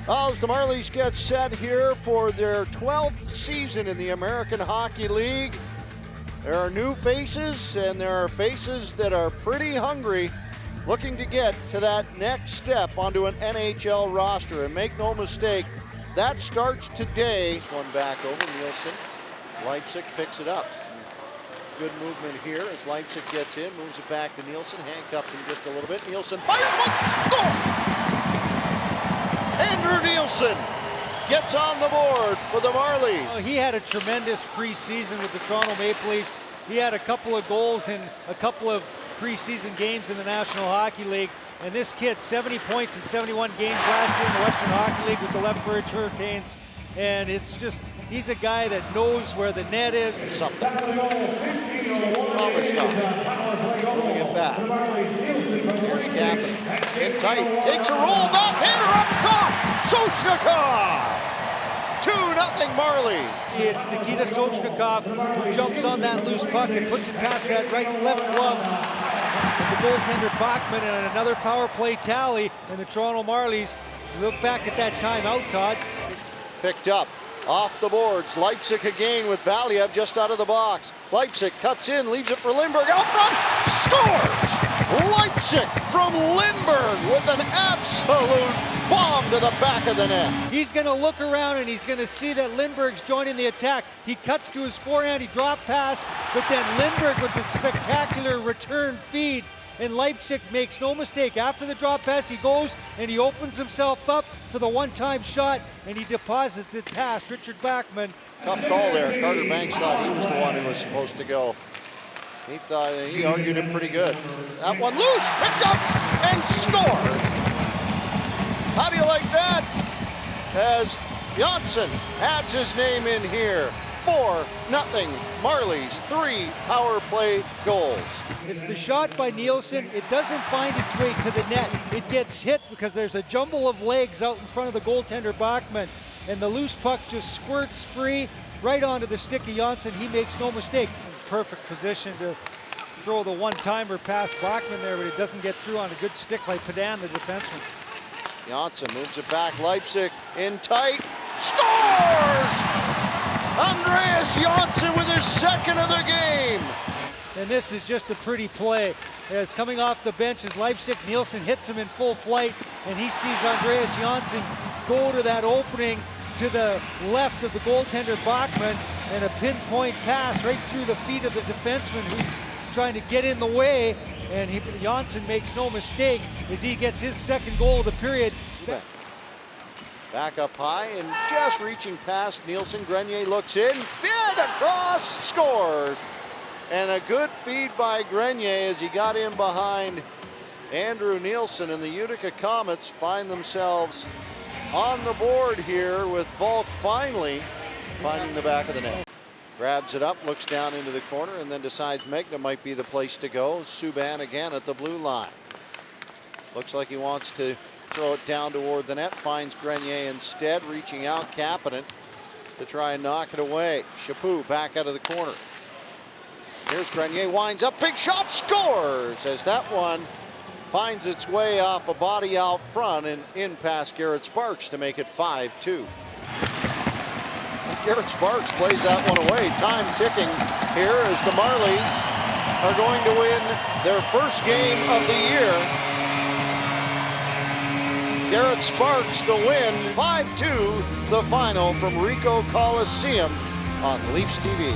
As the Marlies get set here for their 12th season in the American Hockey League, there are new faces, and there are faces that are pretty hungry, looking to get to that next step onto an NHL roster. And make no mistake, that starts today. One back over Nielsen. Leipzig picks it up. Good movement here as Leipzig gets in, moves it back to Nielsen, handcuffed him just a little bit. Nielsen fires one, score! Andrew Nielsen gets on the board for the Marlies. He had a tremendous preseason with the Toronto Maple Leafs. He had a couple of goals in a couple of preseason games in the National Hockey League. And this kid, 70 points in 71 games last year in the Western Hockey League with the Lethbridge Hurricanes. And it's just, he's a guy that knows where the net is. Something. Moving it back. Here's Captain. In tight. Takes a roll. Backhander up top. Sochnikov. 2-0 Marlies. It's Nikita Sochnikov who jumps on that loose puck and puts it past that right and left glove of the goaltender Bachman, and another power play tally. And the Toronto Marlies look back at that timeout, Todd. Picked up off the boards. Leipzig again with Valiev just out of the box. Leipzig cuts in, leaves it for Lindbergh. Out front, scores! Leipzig from Lindbergh with an absolute bomb to the back of the net. He's going to look around and he's going to see that Lindbergh's joining the attack. He cuts to his forehand, he drop pass, but then Lindbergh with the spectacular return feed. And Leipzig makes no mistake. After the drop pass, he goes and he opens himself up for the one-time shot, and he deposits it past Richard Bachman. Tough call there. Carter Banks thought he was the one who was supposed to go. He thought he argued it pretty good. That one loose, picked up and scored. How do you like that? As Janssen adds his name in here. 4-0 Marlies, 3 power play goals. It's the shot by Nielsen. It doesn't find its way to the net. It gets hit because there's a jumble of legs out in front of the goaltender Bachman, and the loose puck just squirts free right onto the stick of Janssen. He makes no mistake. Perfect position to throw the one-timer past Bachman there, but it doesn't get through on a good stick by Padan, the defenseman. Janssen moves it back. Leipzig in tight. Scores! Andreas Janssen with his second of the game. And this is just a pretty play. As coming off the bench as Leipzig, Nielsen hits him in full flight, and he sees Andreas Janssen go to that opening to the left of the goaltender Bachman, and a pinpoint pass right through the feet of the defenseman who's trying to get in the way, and Janssen makes no mistake as he gets his second goal of the period. Back up high and just reaching past Nielsen. Grenier looks in, feed across, scores. And a good feed by Grenier as he got in behind Andrew Nielsen, and the Utica Comets find themselves on the board here with Volk finally finding the back of the net. Grabs it up, looks down into the corner, and then decides Megna might be the place to go. Subban again at the blue line. Looks like he wants to throw it down toward the net, finds Grenier instead, reaching out Kapanen to try and knock it away. Chaput back out of the corner. Here's Grenier, winds up, big shot, scores! As that one finds its way off a body out front and in past Garrett Sparks to make it 5-2. Garrett Sparks plays that one away. Time ticking here as the Marlies are going to win their first game of the year. Garrett Sparks the win, 5-2, the final from Ricoh Coliseum on Leafs TV.